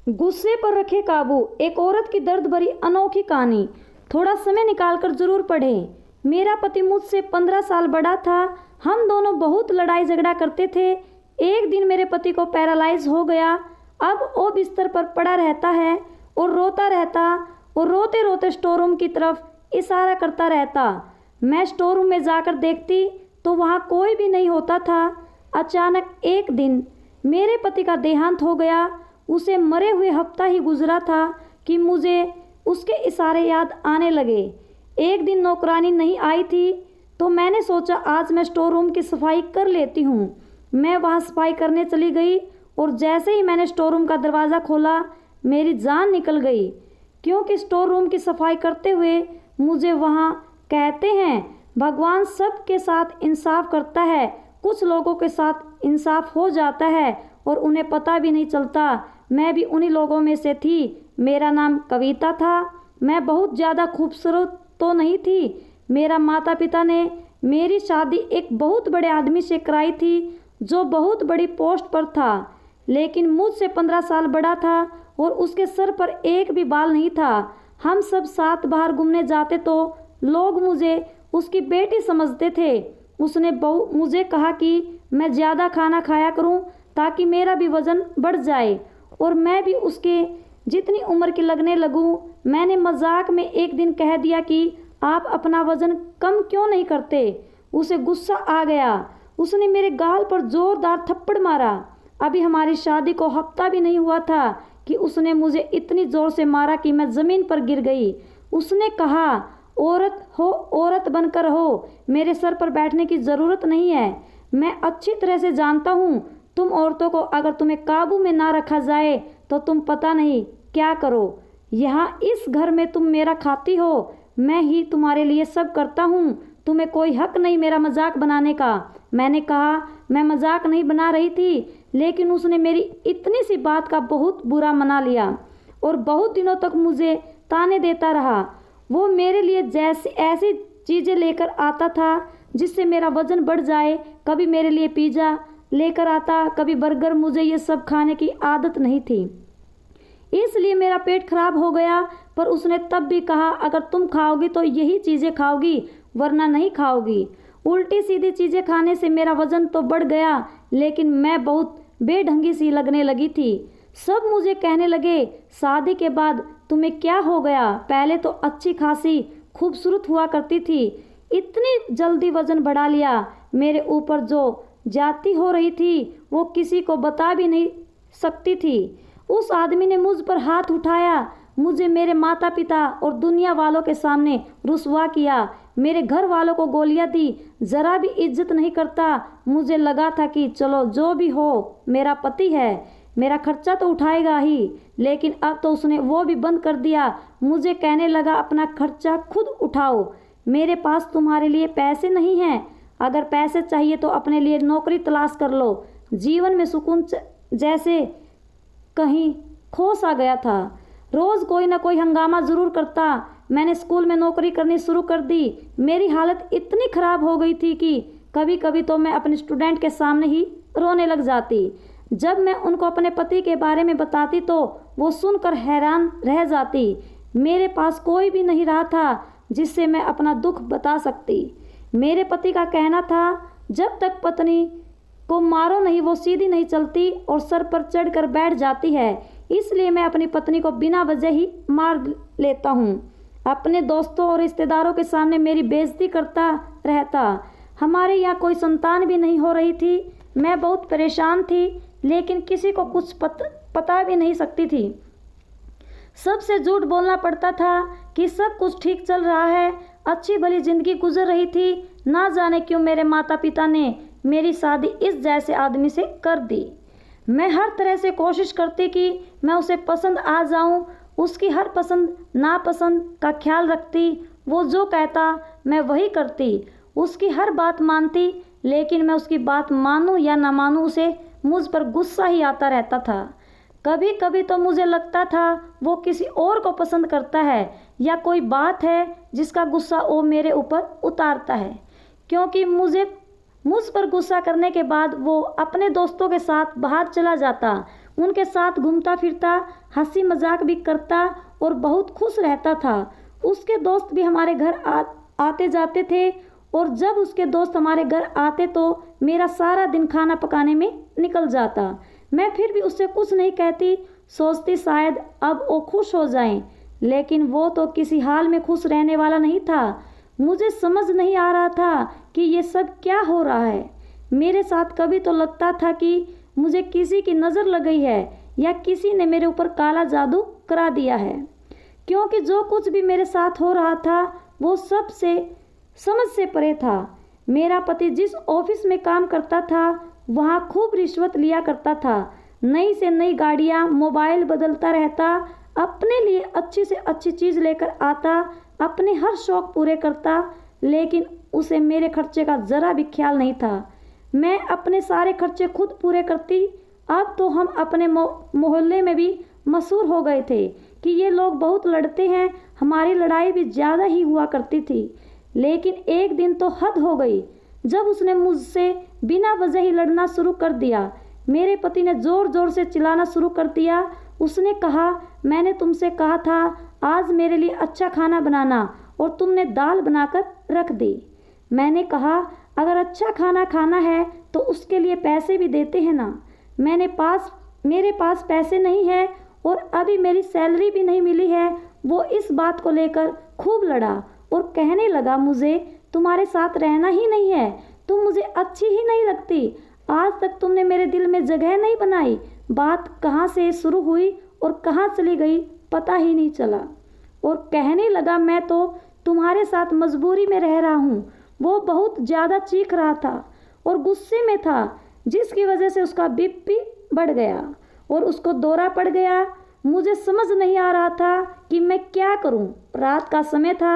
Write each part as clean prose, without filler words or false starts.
गुस्से पर रखे काबू, एक औरत की दर्द भरी अनोखी कहानी। थोड़ा समय निकालकर जरूर पढ़ें। मेरा पति मुझसे 15 साल बड़ा था। हम दोनों बहुत लड़ाई झगड़ा करते थे। एक दिन मेरे पति को पैरालाइज हो गया। अब वो बिस्तर पर पड़ा रहता है और रोता रहता और रोते रोते स्टोर रूम की तरफ इशारा करता रहता। मैं स्टोर रूम में जाकर देखती तो वहाँ कोई भी नहीं होता था। अचानक एक दिन मेरे पति का देहांत हो गया। उसे मरे हुए हफ्ता ही गुजरा था कि मुझे उसके इशारे याद आने लगे। एक दिन नौकरानी नहीं आई थी तो मैंने सोचा आज मैं स्टोर रूम की सफाई कर लेती हूँ। मैं वहाँ सफाई करने चली गई और जैसे ही मैंने स्टोर रूम का दरवाज़ा खोला मेरी जान निकल गई, क्योंकि स्टोर रूम की सफाई करते हुए मुझे वहाँ कहते हैं भगवान सबके साथ इंसाफ करता है, कुछ लोगों के साथ इंसाफ हो जाता है और उन्हें पता भी नहीं चलता। मैं भी उन्हीं लोगों में से थी। मेरा नाम कविता था। मैं बहुत ज़्यादा खूबसूरत तो नहीं थी। मेरा माता पिता ने मेरी शादी एक बहुत बड़े आदमी से कराई थी जो बहुत बड़ी पोस्ट पर था, लेकिन मुझसे 15 साल बड़ा था और उसके सर पर एक भी बाल नहीं था। हम सब साथ बाहर घूमने जाते तो लोग मुझे उसकी बेटी समझते थे। उसने मुझे कहा कि मैं ज़्यादा खाना खाया करूं ताकि मेरा भी वज़न बढ़ जाए और मैं भी उसके जितनी उम्र की लगने लगूं। मैंने मजाक में एक दिन कह दिया कि आप अपना वज़न कम क्यों नहीं करते। उसे गुस्सा आ गया। उसने मेरे गाल पर ज़ोरदार थप्पड़ मारा। अभी हमारी शादी को हफ्ता भी नहीं हुआ था कि उसने मुझे इतनी ज़ोर से मारा कि मैं ज़मीन पर गिर गई। उसने कहा औरत हो औरत बनकर रहो, मेरे सर पर बैठने की ज़रूरत नहीं है। मैं अच्छी तरह से जानता हूँ तुम औरतों को अगर तुम्हें काबू में ना रखा जाए तो तुम पता नहीं क्या करो। यहाँ इस घर में तुम मेरा खाती हो, मैं ही तुम्हारे लिए सब करता हूँ। तुम्हें कोई हक नहीं मेरा मजाक बनाने का। मैंने कहा मैं मजाक नहीं बना रही थी, लेकिन उसने मेरी इतनी सी बात का बहुत बुरा मना लिया और बहुत दिनों तक मुझे ताने देता रहा। वो मेरे लिए जैसी ऐसी चीज़ें लेकर आता था जिससे मेरा वज़न बढ़ जाए। कभी मेरे लिए पिज़्ज़ा लेकर आता, कभी बर्गर। मुझे ये सब खाने की आदत नहीं थी, इसलिए मेरा पेट खराब हो गया। पर उसने तब भी कहा अगर तुम खाओगी तो यही चीज़ें खाओगी, वरना नहीं खाओगी। उल्टी सीधी चीज़ें खाने से मेरा वज़न तो बढ़ गया, लेकिन मैं बहुत बेढंगी सी लगने लगी थी। सब मुझे कहने लगे शादी के बाद तुम्हें क्या हो गया, पहले तो अच्छी खासी खूबसूरत हुआ करती थी, इतनी जल्दी वज़न बढ़ा लिया। मेरे ऊपर जो जाती हो रही थी वो किसी को बता भी नहीं सकती थी। उस आदमी ने मुझ पर हाथ उठाया, मुझे मेरे माता पिता और दुनिया वालों के सामने रुसवा किया, मेरे घर वालों को गोलियां दी, ज़रा भी इज्जत नहीं करता। मुझे लगा था कि चलो जो भी हो मेरा पति है, मेरा खर्चा तो उठाएगा ही, लेकिन अब तो उसने वो भी बंद कर दिया। मुझे कहने लगा अपना खर्चा खुद उठाओ, मेरे पास तुम्हारे लिए पैसे नहीं हैं। अगर पैसे चाहिए तो अपने लिए नौकरी तलाश कर लो। जीवन में सुकून जैसे कहीं खो सा गया था। रोज़ कोई ना कोई हंगामा ज़रूर करता। मैंने स्कूल में नौकरी करनी शुरू कर दी। मेरी हालत इतनी ख़राब हो गई थी कि कभी कभी तो मैं अपने स्टूडेंट के सामने ही रोने लग जाती। जब मैं उनको अपने पति के बारे में बताती तो वो सुनकर हैरान रह जाती। मेरे पास कोई भी नहीं रहा था जिससे मैं अपना दुख बता सकती। मेरे पति का कहना था जब तक पत्नी को मारो नहीं वो सीधी नहीं चलती और सर पर चढ़कर बैठ जाती है, इसलिए मैं अपनी पत्नी को बिना वजह ही मार लेता हूँ। अपने दोस्तों और रिश्तेदारों के सामने मेरी बेइज्जती करता रहता। हमारे यहाँ कोई संतान भी नहीं हो रही थी। मैं बहुत परेशान थी, लेकिन किसी को कुछ पता भी नहीं सकती थी। सबसे झूठ बोलना पड़ता था कि सब कुछ ठीक चल रहा है, अच्छी भली ज़िंदगी गुजर रही थी। ना जाने क्यों मेरे माता पिता ने मेरी शादी इस जैसे आदमी से कर दी। मैं हर तरह से कोशिश करती कि मैं उसे पसंद आ जाऊं, उसकी हर पसंद नापसंद का ख्याल रखती। वो जो कहता मैं वही करती, उसकी हर बात मानती। लेकिन मैं उसकी बात मानूं या ना मानूं उसे मुझ पर गुस्सा ही आता रहता था। कभी कभी तो मुझे लगता था वो किसी और को पसंद करता है या कोई बात है जिसका गुस्सा वो मेरे ऊपर उतारता है, क्योंकि मुझ पर गुस्सा करने के बाद वो अपने दोस्तों के साथ बाहर चला जाता, उनके साथ घूमता फिरता, हंसी मजाक भी करता और बहुत खुश रहता था। उसके दोस्त भी हमारे घर आते जाते थे और जब उसके दोस्त हमारे घर आते तो मेरा सारा दिन खाना पकाने में निकल जाता। मैं फिर भी उससे कुछ नहीं कहती, सोचती शायद अब वो खुश हो जाएं, लेकिन वो तो किसी हाल में खुश रहने वाला नहीं था। मुझे समझ नहीं आ रहा था कि ये सब क्या हो रहा है मेरे साथ। कभी तो लगता था कि मुझे किसी की नज़र लग गई है या किसी ने मेरे ऊपर काला जादू करा दिया है, क्योंकि जो कुछ भी मेरे साथ हो रहा था वो सबसे समझ से परे था। मेरा पति जिस ऑफिस में काम करता था वहाँ खूब रिश्वत लिया करता था। नई से नई गाड़ियाँ, मोबाइल बदलता रहता, अपने लिए अच्छी से अच्छी चीज़ लेकर आता, अपने हर शौक़ पूरे करता, लेकिन उसे मेरे खर्चे का ज़रा भी ख्याल नहीं था। मैं अपने सारे खर्चे खुद पूरे करती। अब तो हम अपने मोहल्ले में भी मशहूर हो गए थे कि ये लोग बहुत लड़ते हैं। हमारी लड़ाई भी ज़्यादा ही हुआ करती थी, लेकिन एक दिन तो हद हो गई जब उसने मुझसे बिना वजह ही लड़ना शुरू कर दिया। मेरे पति ने ज़ोर ज़ोर से चिल्लाना शुरू कर दिया। उसने कहा, मैंने तुमसे कहा था आज मेरे लिए अच्छा खाना बनाना और तुमने दाल बनाकर रख दी। मैंने कहा, अगर अच्छा खाना खाना है तो उसके लिए पैसे भी देते हैं ना। मेरे पास पैसे नहीं है और अभी मेरी सैलरी भी नहीं मिली है। वो इस बात को लेकर खूब लड़ा और कहने लगा, मुझे तुम्हारे साथ रहना ही नहीं है, तुम मुझे अच्छी ही नहीं लगती, आज तक तुमने मेरे दिल में जगह नहीं बनाई। बात कहाँ से शुरू हुई और कहाँ चली गई पता ही नहीं चला। और कहने लगा, मैं तो तुम्हारे साथ मजबूरी में रह रहा हूँ। वो बहुत ज़्यादा चीख रहा था और गुस्से में था, जिसकी वजह से उसका बीपी बढ़ गया और उसको दौरा पड़ गया। मुझे समझ नहीं आ रहा था कि मैं क्या करूं। रात का समय था।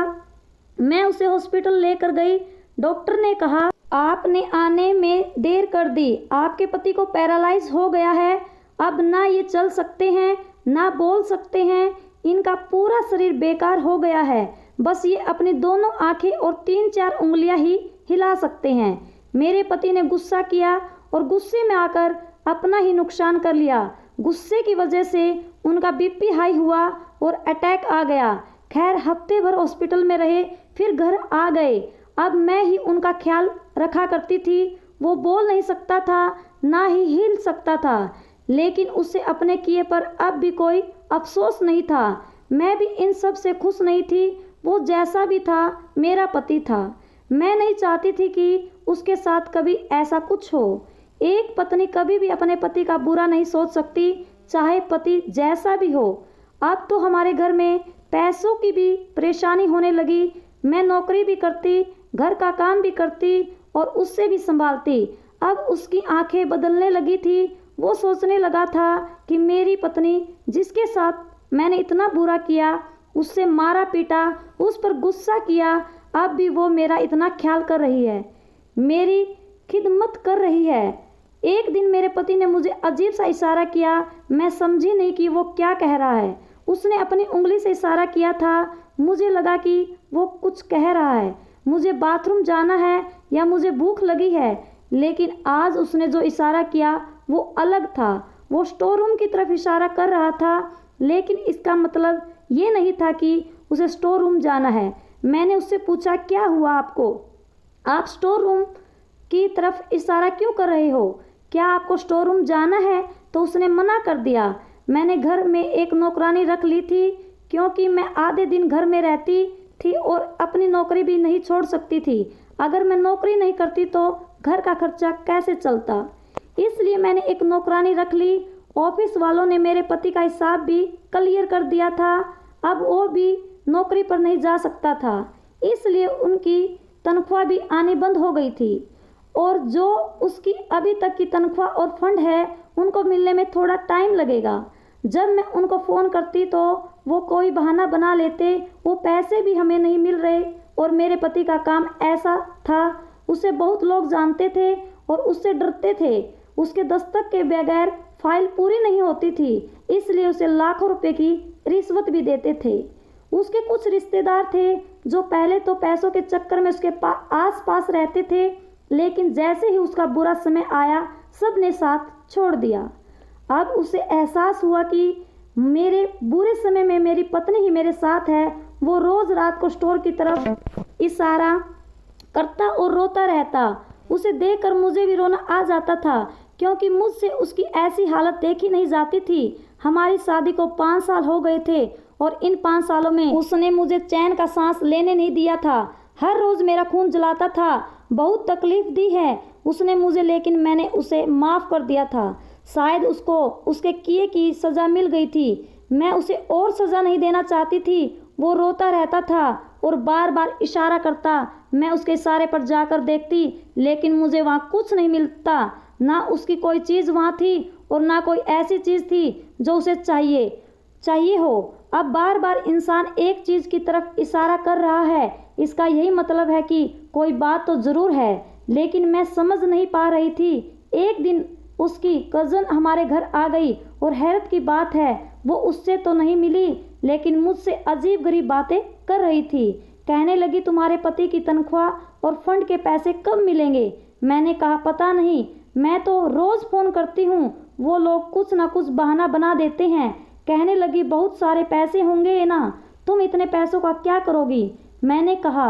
मैं उसे हॉस्पिटल लेकर गई। डॉक्टर ने कहा, आपने आने में देर कर दी, आपके पति को पैरालाइज हो गया है। अब ना ये चल सकते हैं ना बोल सकते हैं, इनका पूरा शरीर बेकार हो गया है। बस ये अपनी दोनों आंखें और 3-4 उंगलियां ही हिला सकते हैं। मेरे पति ने गुस्सा किया और गुस्से में आकर अपना ही नुकसान कर लिया। गुस्से की वजह से उनका बीपी हाई हुआ और अटैक आ गया। खैर हफ्ते भर हॉस्पिटल में रहे, फिर घर आ गए। अब मैं ही उनका ख्याल रखा करती थी। वो बोल नहीं सकता था, ना ही हिल सकता था, लेकिन उसे अपने किए पर अब भी कोई अफसोस नहीं था। मैं भी इन सब से खुश नहीं थी। वो जैसा भी था मेरा पति था। मैं नहीं चाहती थी कि उसके साथ कभी ऐसा कुछ हो। एक पत्नी कभी भी अपने पति का बुरा नहीं सोच सकती, चाहे पति जैसा भी हो। अब तो हमारे घर में पैसों की भी परेशानी होने लगी। मैं नौकरी भी करती, घर का काम भी करती और उससे भी संभालती। अब उसकी आंखें बदलने लगी थी। वो सोचने लगा था कि मेरी पत्नी, जिसके साथ मैंने इतना बुरा किया, उससे मारा पीटा, उस पर गुस्सा किया, अब भी वो मेरा इतना ख्याल कर रही है, मेरी खिदमत कर रही है। एक दिन मेरे पति ने मुझे अजीब सा इशारा किया। मैं समझी नहीं कि वो क्या कह रहा है। उसने अपनी उंगली से इशारा किया था। मुझे लगा कि वो कुछ कह रहा है, मुझे बाथरूम जाना है या मुझे भूख लगी है, लेकिन आज उसने जो इशारा किया वो अलग था। वो स्टोर रूम की तरफ इशारा कर रहा था, लेकिन इसका मतलब ये नहीं था कि उसे स्टोर रूम जाना है। मैंने उससे पूछा, क्या हुआ आपको? आप स्टोर रूम की तरफ इशारा क्यों कर रहे हो? क्या आपको स्टोर रूम जाना है? तो उसने मना कर दिया। मैंने घर में एक नौकरानी रख ली थी, क्योंकि मैं आधे दिन घर में रहती थी और अपनी नौकरी भी नहीं छोड़ सकती थी। अगर मैं नौकरी नहीं करती तो घर का खर्चा कैसे चलता, इसलिए मैंने एक नौकरानी रख ली। ऑफिस वालों ने मेरे पति का हिसाब भी क्लियर कर दिया था। अब वो भी नौकरी पर नहीं जा सकता था, इसलिए उनकी तनख्वाह भी आनी बंद हो गई थी और जो उसकी अभी तक की तनख्वाह और फंड है उनको मिलने में थोड़ा टाइम लगेगा। जब मैं उनको फ़ोन करती तो वो कोई बहाना बना लेते। वो पैसे भी हमें नहीं मिल रहे और मेरे पति का काम ऐसा था, उसे बहुत लोग जानते थे और उससे डरते थे। उसके दस्तक के बगैर फाइल पूरी नहीं होती थी, इसलिए उसे लाखों रुपए की रिश्वत भी देते थे। उसके कुछ रिश्तेदार थे जो पहले तो पैसों के चक्कर में उसके आस पास रहते थे, लेकिन जैसे ही उसका बुरा समय आया सब ने साथ छोड़ दिया। अब उसे एहसास हुआ कि मेरे बुरे समय में मेरी पत्नी ही मेरे साथ है। वो रोज़ रात को स्टोर की तरफ इशारा करता और रोता रहता। उसे देखकर मुझे भी रोना आ जाता था, क्योंकि मुझसे उसकी ऐसी हालत देखी नहीं जाती थी। हमारी शादी को 5 साल हो गए थे और इन 5 सालों में उसने मुझे चैन का सांस लेने नहीं दिया था। हर रोज़ मेरा खून जलाता था, बहुत तकलीफ दी है उसने मुझे, लेकिन मैंने उसे माफ़ कर दिया था। शायद उसको उसके किए की सज़ा मिल गई थी। मैं उसे और सज़ा नहीं देना चाहती थी। वो रोता रहता था और बार बार इशारा करता। मैं उसके इशारे पर जाकर देखती, लेकिन मुझे वहाँ कुछ नहीं मिलता। ना उसकी कोई चीज़ वहाँ थी और ना कोई ऐसी चीज़ थी जो उसे चाहिए हो। अब बार बार इंसान एक चीज़ की तरफ इशारा कर रहा है, इसका यही मतलब है कि कोई बात तो ज़रूर है, लेकिन मैं समझ नहीं पा रही थी। एक दिन उसकी कज़न हमारे घर आ गई और हैरत की बात है वो उससे तो नहीं मिली, लेकिन मुझसे अजीब गरीब बातें कर रही थी। कहने लगी, तुम्हारे पति की तनख्वाह और फंड के पैसे कब मिलेंगे? मैंने कहा, पता नहीं, मैं तो रोज़ फ़ोन करती हूँ, वो लोग कुछ ना कुछ बहाना बना देते हैं। कहने लगी, बहुत सारे पैसे होंगे ना, तुम इतने पैसों का क्या करोगी? मैंने कहा,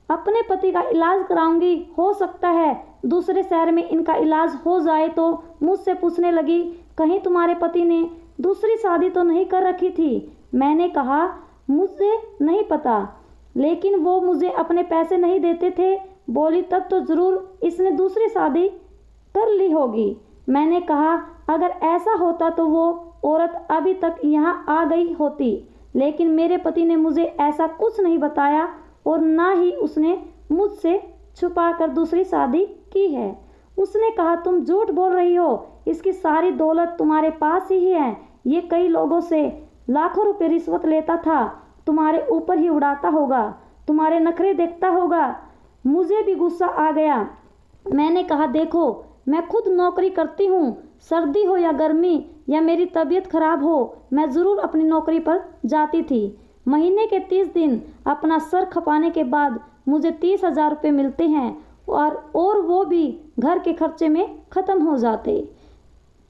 अपने पति का इलाज कराऊंगी, हो सकता है दूसरे शहर में इनका इलाज हो जाए। तो मुझसे पूछने लगी, कहीं तुम्हारे पति ने दूसरी शादी तो नहीं कर रखी थी? मैंने कहा, मुझे नहीं पता, लेकिन वो मुझे अपने पैसे नहीं देते थे। बोली, तब तो ज़रूर इसने दूसरी शादी कर ली होगी। मैंने कहा, अगर ऐसा होता तो वो औरत अभी तक यहाँ आ गई होती, लेकिन मेरे पति ने मुझे ऐसा कुछ नहीं बताया और ना ही उसने मुझसे छुपाकर दूसरी शादी की है। उसने कहा, तुम झूठ बोल रही हो, इसकी सारी दौलत तुम्हारे पास ही है। ये कई लोगों से लाखों रुपए रिश्वत लेता था, तुम्हारे ऊपर ही उड़ाता होगा, तुम्हारे नखरे देखता होगा। मुझे भी गुस्सा आ गया। मैंने कहा, देखो, मैं खुद नौकरी करती हूँ, सर्दी हो या गर्मी या मेरी तबीयत खराब हो, मैं ज़रूर अपनी नौकरी पर जाती थी। महीने के 30 दिन अपना सर खपाने के बाद मुझे 30,000 रुपये मिलते हैं और वो भी घर के खर्चे में ख़त्म हो जाते।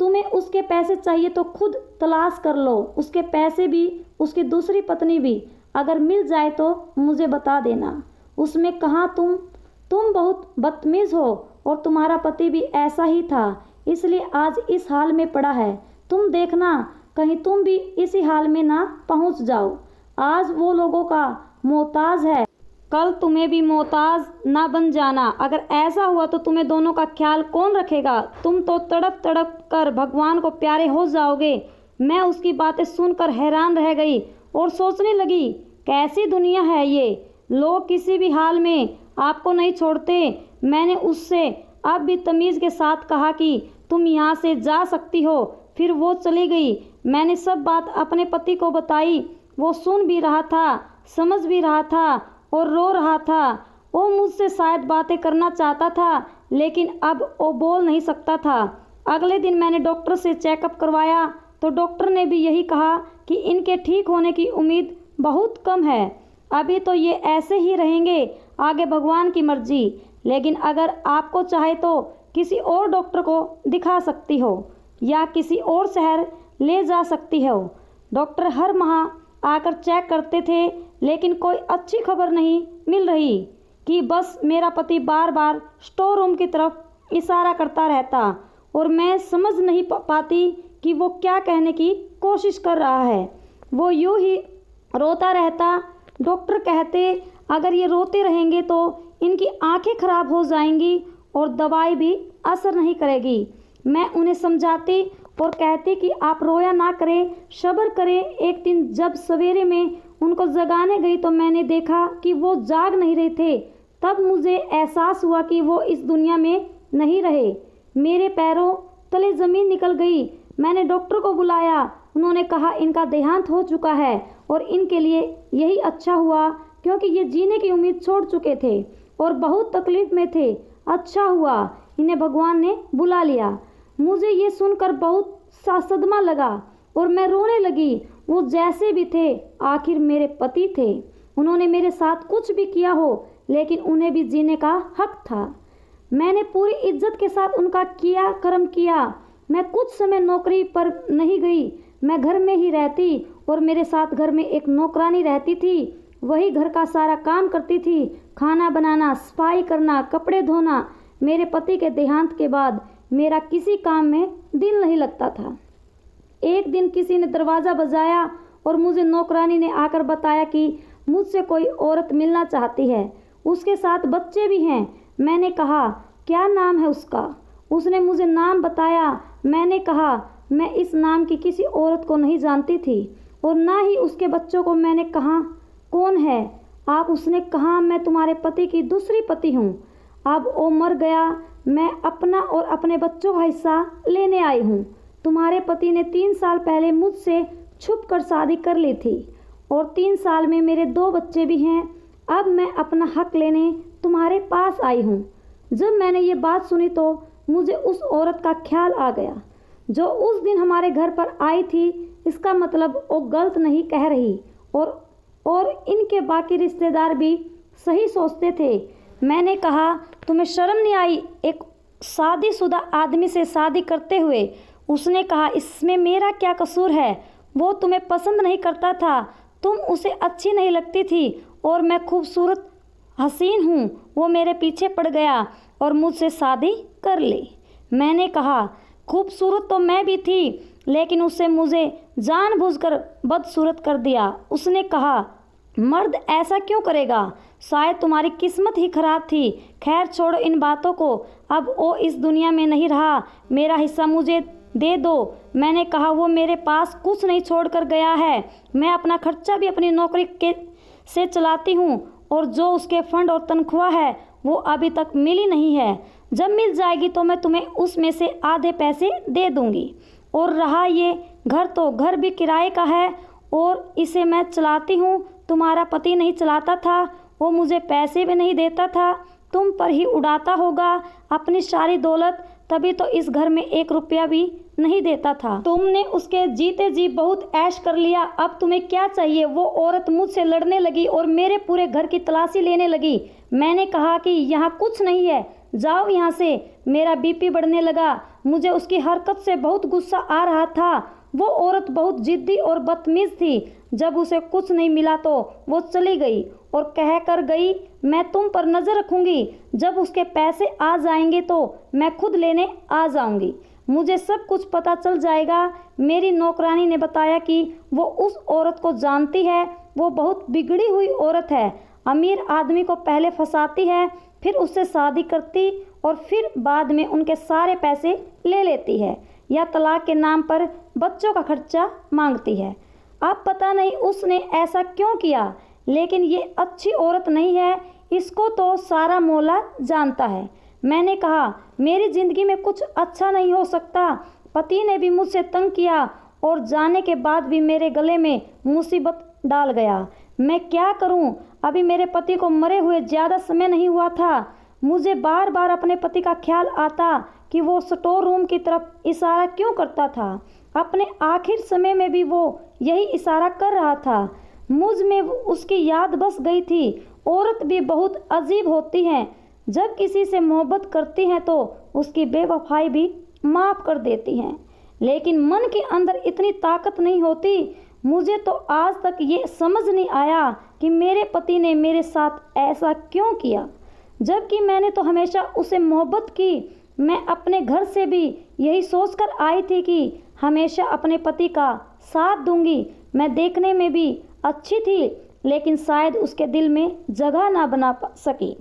तुम्हें उसके पैसे चाहिए तो खुद तलाश कर लो, उसके पैसे भी, उसकी दूसरी पत्नी भी, अगर मिल जाए तो मुझे बता देना। उसमें कहा, तुम बहुत बदतमीज़ हो और तुम्हारा पति भी ऐसा ही था, इसलिए आज इस हाल में पड़ा है। तुम देखना कहीं तुम भी इसी हाल में ना पहुंच जाओ। आज वो लोगों का मोहताज है, कल तुम्हें भी मोहताज ना बन जाना। अगर ऐसा हुआ तो तुम्हें दोनों का ख्याल कौन रखेगा? तुम तो तड़प तड़प कर भगवान को प्यारे हो जाओगे। मैं उसकी बातें सुनकर हैरान रह गई और सोचने लगी, कैसी दुनिया है ये, लोग किसी भी हाल में आपको नहीं छोड़ते। मैंने उससे अब भी तमीज़ के साथ कहा कि तुम यहाँ से जा सकती हो, फिर वो चली गई। मैंने सब बात अपने पति को बताई। वो सुन भी रहा था, समझ भी रहा था और रो रहा था। वो मुझसे शायद बातें करना चाहता था, लेकिन अब वो बोल नहीं सकता था। अगले दिन मैंने डॉक्टर से चेकअप करवाया तो डॉक्टर ने भी यही कहा कि इनके ठीक होने की उम्मीद बहुत कम है। अभी तो ये ऐसे ही रहेंगे, आगे भगवान की मर्जी, लेकिन अगर आपको चाहे तो किसी और डॉक्टर को दिखा सकती हो या किसी और शहर ले जा सकती हो। डॉक्टर हर माह आकर चेक करते थे, लेकिन कोई अच्छी खबर नहीं मिल रही कि बस मेरा पति बार बार स्टोर रूम की तरफ इशारा करता रहता और मैं समझ नहीं पाती कि वो क्या कहने की कोशिश कर रहा है। वो यूं ही रोता रहता। डॉक्टर कहते, अगर ये रोते रहेंगे तो इनकी आंखें खराब हो जाएंगी और दवाई भी असर नहीं करेगी। मैं उन्हें समझाती और कहती कि आप रोया ना करें, सब्र करें। एक दिन जब सवेरे में उनको जगाने गई तो मैंने देखा कि वो जाग नहीं रहे थे। तब मुझे एहसास हुआ कि वो इस दुनिया में नहीं रहे। मेरे पैरों तले ज़मीन निकल गई। मैंने डॉक्टर को बुलाया। उन्होंने कहा इनका देहांत हो चुका है और इनके लिए यही अच्छा हुआ, क्योंकि ये जीने की उम्मीद छोड़ चुके थे और बहुत तकलीफ में थे। अच्छा हुआ इन्हें भगवान ने बुला लिया। मुझे ये सुनकर बहुत सा सदमा लगा और मैं रोने लगी। वो जैसे भी थे आखिर मेरे पति थे। उन्होंने मेरे साथ कुछ भी किया हो, लेकिन उन्हें भी जीने का हक था। मैंने पूरी इज्जत के साथ उनका किया कर्म किया। मैं कुछ समय नौकरी पर नहीं गई। मैं घर में ही रहती और मेरे साथ घर में एक नौकरानी रहती थी। वही घर का सारा काम करती थी, खाना बनाना, सफाई करना, कपड़े धोना। मेरे पति के देहांत के बाद मेरा किसी काम में दिल नहीं लगता था। एक दिन किसी ने दरवाज़ा बजाया और मुझे नौकरानी ने आकर बताया कि मुझसे कोई औरत मिलना चाहती है, उसके साथ बच्चे भी हैं। मैंने कहा, क्या नाम है उसका? उसने मुझे नाम बताया। मैंने कहा, मैं इस नाम की किसी औरत को नहीं जानती थी और ना ही उसके बच्चों को। मैंने कहा, कौन है आप? उसने कहा, मैं तुम्हारे पति की दूसरी पति हूँ। अब वो मर गया, मैं अपना और अपने बच्चों का हिस्सा लेने आई हूँ। तुम्हारे पति ने 3 साल पहले मुझसे छुप कर शादी कर ली थी और 3 साल में मेरे 2 बच्चे भी हैं। अब मैं अपना हक लेने तुम्हारे पास आई हूँ। जब मैंने ये बात सुनी तो मुझे उस औरत का ख्याल आ गया जो उस दिन हमारे घर पर आई थी। इसका मतलब वो गलत नहीं कह रही और इनके बाकी रिश्तेदार भी सही सोचते थे। मैंने कहा, तुम्हें शर्म नहीं आई एक शादीशुदा आदमी से शादी करते हुए? उसने कहा, इसमें मेरा क्या कसूर है? वो तुम्हें पसंद नहीं करता था, तुम उसे अच्छी नहीं लगती थी और मैं खूबसूरत हसीन हूँ, वो मेरे पीछे पड़ गया और मुझसे शादी कर ली। मैंने कहा, खूबसूरत तो मैं भी थी, लेकिन उससे मुझे जानबूझकर बदसूरत कर दिया। उसने कहा, मर्द ऐसा क्यों करेगा? शायद तुम्हारी किस्मत ही खराब थी। खैर छोड़ो इन बातों को, अब वो इस दुनिया में नहीं रहा, मेरा हिस्सा मुझे दे दो। मैंने कहा, वो मेरे पास कुछ नहीं छोड़ कर गया है। मैं अपना खर्चा भी अपनी नौकरी से चलाती हूँ और जो उसके फंड और तनख्वाह है वो अभी तक मिली नहीं है। जब मिल जाएगी तो मैं तुम्हें उसमें से आधे पैसे दे दूँगी। और रहा ये घर, तो घर भी किराए का है और इसे मैं चलाती हूँ, तुम्हारा पति नहीं चलाता था, वो मुझे पैसे भी नहीं देता था, तुम पर ही उड़ाता होगा अपनी सारी दौलत, तभी तो इस घर में 1 रुपया भी नहीं देता था। तुमने उसके जीते जी बहुत ऐश कर लिया, अब तुम्हें क्या चाहिए? वो औरत मुझसे लड़ने लगी और मेरे पूरे घर की तलाशी लेने लगी। मैंने कहा कि यहाँ कुछ नहीं है, जाओ यहाँ से। मेरा बीपी बढ़ने लगा, मुझे उसकी हरकत से बहुत गुस्सा आ रहा था। वो औरत बहुत जिद्दी और बदतमीज थी। जब उसे कुछ नहीं मिला तो वो चली गई और कह कर गई, मैं तुम पर नज़र रखूंगी, जब उसके पैसे आ जाएंगे तो मैं खुद लेने आ जाऊंगी, मुझे सब कुछ पता चल जाएगा। मेरी नौकरानी ने बताया कि वो उस औरत को जानती है, वो बहुत बिगड़ी हुई औरत है, अमीर आदमी को पहले फंसाती है, फिर उससे शादी करती और फिर बाद में उनके सारे पैसे ले लेती है या तलाक के नाम पर बच्चों का खर्चा मांगती है। अब पता नहीं उसने ऐसा क्यों किया, लेकिन ये अच्छी औरत नहीं है, इसको तो सारा मोहल्ला जानता है। मैंने कहा, मेरी ज़िंदगी में कुछ अच्छा नहीं हो सकता। पति ने भी मुझसे तंग किया और जाने के बाद भी मेरे गले में मुसीबत डाल गया। मैं क्या करूं? अभी मेरे पति को मरे हुए ज़्यादा समय नहीं हुआ था। मुझे बार बार अपने पति का ख्याल आता कि वो स्टोर रूम की तरफ इशारा क्यों करता था। अपने आखिर समय में भी वो यही इशारा कर रहा था। मुझ में उसकी याद बस गई थी। औरत भी बहुत अजीब होती हैं, जब किसी से मोहब्बत करती हैं तो उसकी बेवफाई भी माफ़ कर देती हैं, लेकिन मन के अंदर इतनी ताकत नहीं होती। मुझे तो आज तक ये समझ नहीं आया कि मेरे पति ने मेरे साथ ऐसा क्यों किया, जबकि मैंने तो हमेशा उसे मोहब्बत की। मैं अपने घर से भी यही सोचकर आई थी कि हमेशा अपने पति का साथ दूंगी। मैं देखने में भी अच्छी थी, लेकिन शायद उसके दिल में जगह ना बना सकी।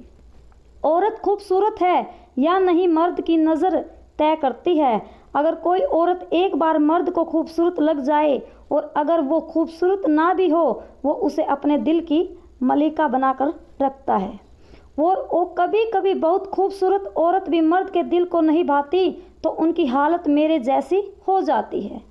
औरत खूबसूरत है या नहीं मर्द की नज़र तय करती है। अगर कोई औरत एक बार मर्द को खूबसूरत लग जाए और अगर वो खूबसूरत ना भी हो, वो उसे अपने दिल की मलिका बनाकर रखता है। और वो कभी कभी बहुत खूबसूरत औरत भी मर्द के दिल को नहीं भाती तो उनकी हालत मेरे जैसी हो जाती है,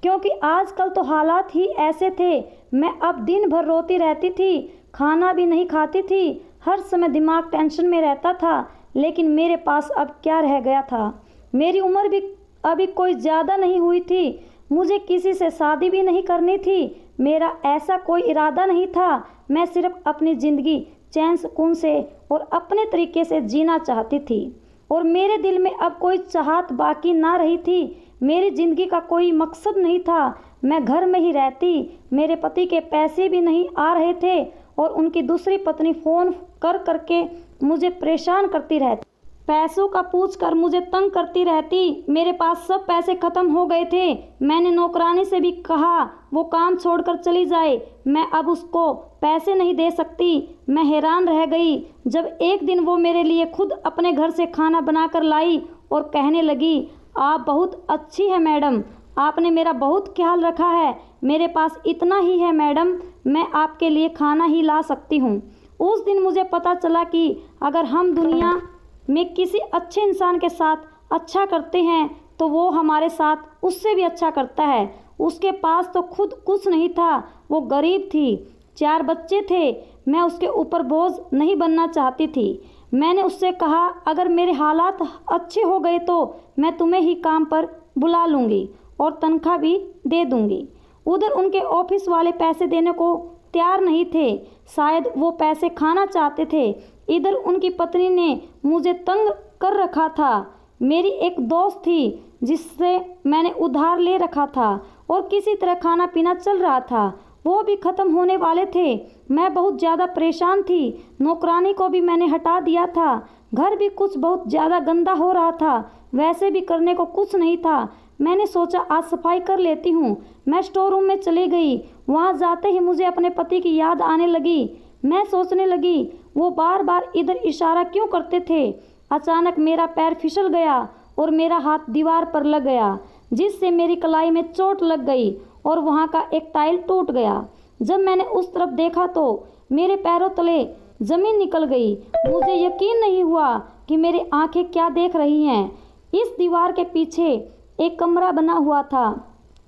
क्योंकि आजकल तो हालात ही ऐसे थे। मैं अब दिन भर रोती रहती थी, खाना भी नहीं खाती थी, हर समय दिमाग टेंशन में रहता था, लेकिन मेरे पास अब क्या रह गया था। मेरी उम्र भी अभी कोई ज़्यादा नहीं हुई थी, मुझे किसी से शादी भी नहीं करनी थी, मेरा ऐसा कोई इरादा नहीं था। मैं सिर्फ अपनी ज़िंदगी चैन सुकून से और अपने तरीके से जीना चाहती थी और मेरे दिल में अब कोई चाहत बाकी ना रही थी। मेरी ज़िंदगी का कोई मकसद नहीं था। मैं घर में ही रहती, मेरे पति के पैसे भी नहीं आ रहे थे और उनकी दूसरी पत्नी फ़ोन कर करके मुझे परेशान करती रहती, पैसों का पूछ कर मुझे तंग करती रहती। मेरे पास सब पैसे ख़त्म हो गए थे। मैंने नौकरानी से भी कहा वो काम छोड़कर चली जाए, मैं अब उसको पैसे नहीं दे सकती। मैं हैरान रह गई जब एक दिन वो मेरे लिए खुद अपने घर से खाना बनाकर लाई और कहने लगी, आप बहुत अच्छी है मैडम, आपने मेरा बहुत ख्याल रखा है। मेरे पास इतना ही है मैडम, मैं आपके लिए खाना ही ला सकती हूँ। उस दिन मुझे पता चला कि अगर हम दुनिया में किसी अच्छे इंसान के साथ अच्छा करते हैं तो वो हमारे साथ उससे भी अच्छा करता है। उसके पास तो खुद कुछ नहीं था, वो गरीब थी, 4 बच्चे थे। मैं उसके ऊपर बोझ नहीं बनना चाहती थी। मैंने उससे कहा, अगर मेरे हालात अच्छे हो गए तो मैं तुम्हें ही काम पर बुला लूँगी और तनख्वाह भी दे दूँगी। उधर उनके ऑफिस वाले पैसे देने को तैयार नहीं थे, शायद वो पैसे खाना चाहते थे। इधर उनकी पत्नी ने मुझे तंग कर रखा था। मेरी एक दोस्त थी जिससे मैंने उधार ले रखा था और किसी तरह खाना पीना चल रहा था, वो भी ख़त्म होने वाले थे। मैं बहुत ज़्यादा परेशान थी। नौकरानी को भी मैंने हटा दिया था। घर भी कुछ बहुत ज़्यादा गंदा हो रहा था, वैसे भी करने को कुछ नहीं था। मैंने सोचा आज सफाई कर लेती हूँ। मैं स्टोर रूम में चली गई। वहाँ जाते ही मुझे अपने पति की याद आने लगी। मैं सोचने लगी वो बार बार इधर इशारा क्यों करते थे। अचानक मेरा पैर फिसल गया और मेरा हाथ दीवार पर लग गया, जिससे मेरी कलाई में चोट लग गई और वहाँ का एक टाइल टूट गया। जब मैंने उस तरफ देखा तो मेरे पैरों तले ज़मीन निकल गई। मुझे यकीन नहीं हुआ कि मेरी आंखें क्या देख रही हैं। इस दीवार के पीछे एक कमरा बना हुआ था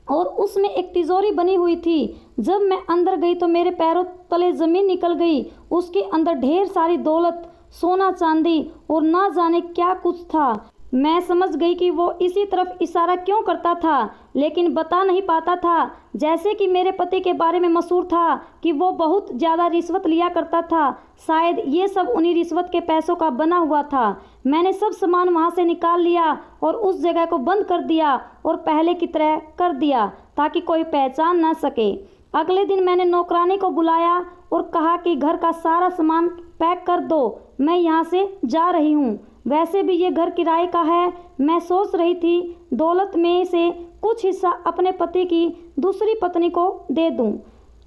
और उसमें एक तिजोरी बनी हुई थी। जब मैं अंदर गई तो मेरे पैरों तले ज़मीन निकल गई। उसके अंदर ढेर सारी दौलत, सोना चांदी और ना जाने क्या कुछ था। मैं समझ गई कि वो इसी तरफ इशारा क्यों करता था, लेकिन बता नहीं पाता था। जैसे कि मेरे पति के बारे में मशहूर था कि वो बहुत ज़्यादा रिश्वत लिया करता था, शायद ये सब उन्हीं रिश्वत के पैसों का बना हुआ था। मैंने सब सामान वहाँ से निकाल लिया और उस जगह को बंद कर दिया और पहले की तरह कर दिया ताकि कोई पहचान ना सके। अगले दिन मैंने नौकरानी को बुलाया और कहा कि घर का सारा सामान पैक कर दो, मैं यहाँ से जा रही हूँ। वैसे भी ये घर किराए का है। मैं सोच रही थी दौलत में से कुछ हिस्सा अपने पति की दूसरी पत्नी को दे दूं,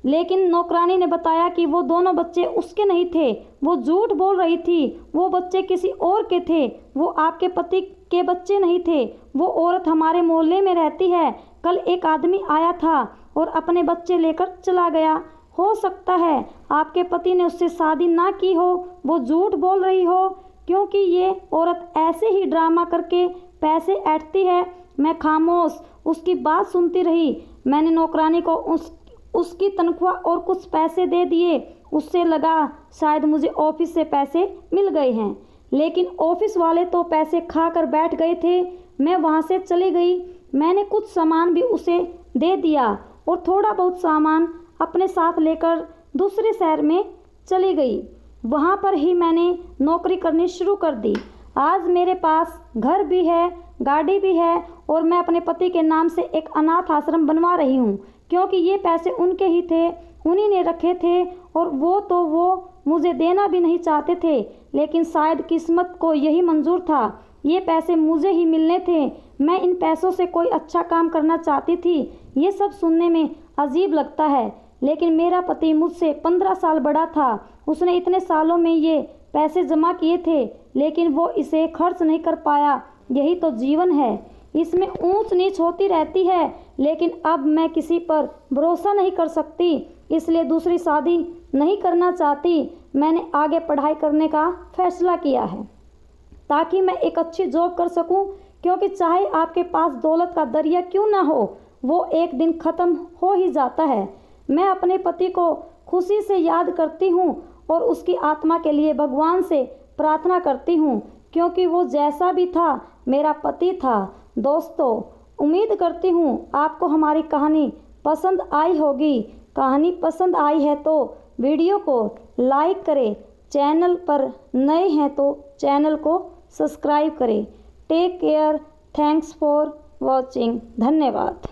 लेकिन नौकरानी ने बताया कि वो दोनों बच्चे उसके नहीं थे। वो झूठ बोल रही थी, वो बच्चे किसी और के थे, वो आपके पति के बच्चे नहीं थे। वो औरत हमारे मोहल्ले में रहती है। कल एक आदमी आया था और अपने बच्चे लेकर चला गया। हो सकता है आपके पति ने उससे शादी ना की हो, वो झूठ बोल रही हो, क्योंकि ये औरत ऐसे ही ड्रामा करके पैसे ऐंठती है। मैं खामोश उसकी बात सुनती रही। मैंने नौकरानी को उसकी तनख्वाह और कुछ पैसे दे दिए। उससे लगा शायद मुझे ऑफिस से पैसे मिल गए हैं, लेकिन ऑफिस वाले तो पैसे खा कर बैठ गए थे। मैं वहाँ से चली गई। मैंने कुछ सामान भी उसे दे दिया और थोड़ा बहुत सामान अपने साथ लेकर दूसरे शहर में चली गई। वहाँ पर ही मैंने नौकरी करनी शुरू कर दी। आज मेरे पास घर भी है, गाड़ी भी है और मैं अपने पति के नाम से एक अनाथ आश्रम बनवा रही हूँ, क्योंकि ये पैसे उनके ही थे, उन्हीं ने रखे थे और वो मुझे देना भी नहीं चाहते थे, लेकिन शायद किस्मत को यही मंजूर था। ये पैसे मुझे ही मिलने थे। मैं इन पैसों से कोई अच्छा काम करना चाहती थी। ये सब सुनने में अजीब लगता है, लेकिन मेरा पति मुझसे 15 साल बड़ा था। उसने इतने सालों में ये पैसे जमा किए थे, लेकिन वो इसे खर्च नहीं कर पाया। यही तो जीवन है, इसमें ऊंच नीच होती रहती है। लेकिन अब मैं किसी पर भरोसा नहीं कर सकती, इसलिए दूसरी शादी नहीं करना चाहती। मैंने आगे पढ़ाई करने का फैसला किया है ताकि मैं एक अच्छी जॉब कर सकूं, क्योंकि चाहे आपके पास दौलत का दरिया क्यों ना हो, वो एक दिन ख़त्म हो ही जाता है। मैं अपने पति को खुशी से याद करती हूँ और उसकी आत्मा के लिए भगवान से प्रार्थना करती हूँ, क्योंकि वो जैसा भी था मेरा पति था। दोस्तों, उम्मीद करती हूँ आपको हमारी कहानी पसंद आई होगी। कहानी पसंद आई है तो वीडियो को लाइक करें, चैनल पर नए हैं तो चैनल को सब्सक्राइब करें। Take care, thanks for watching. धन्यवाद।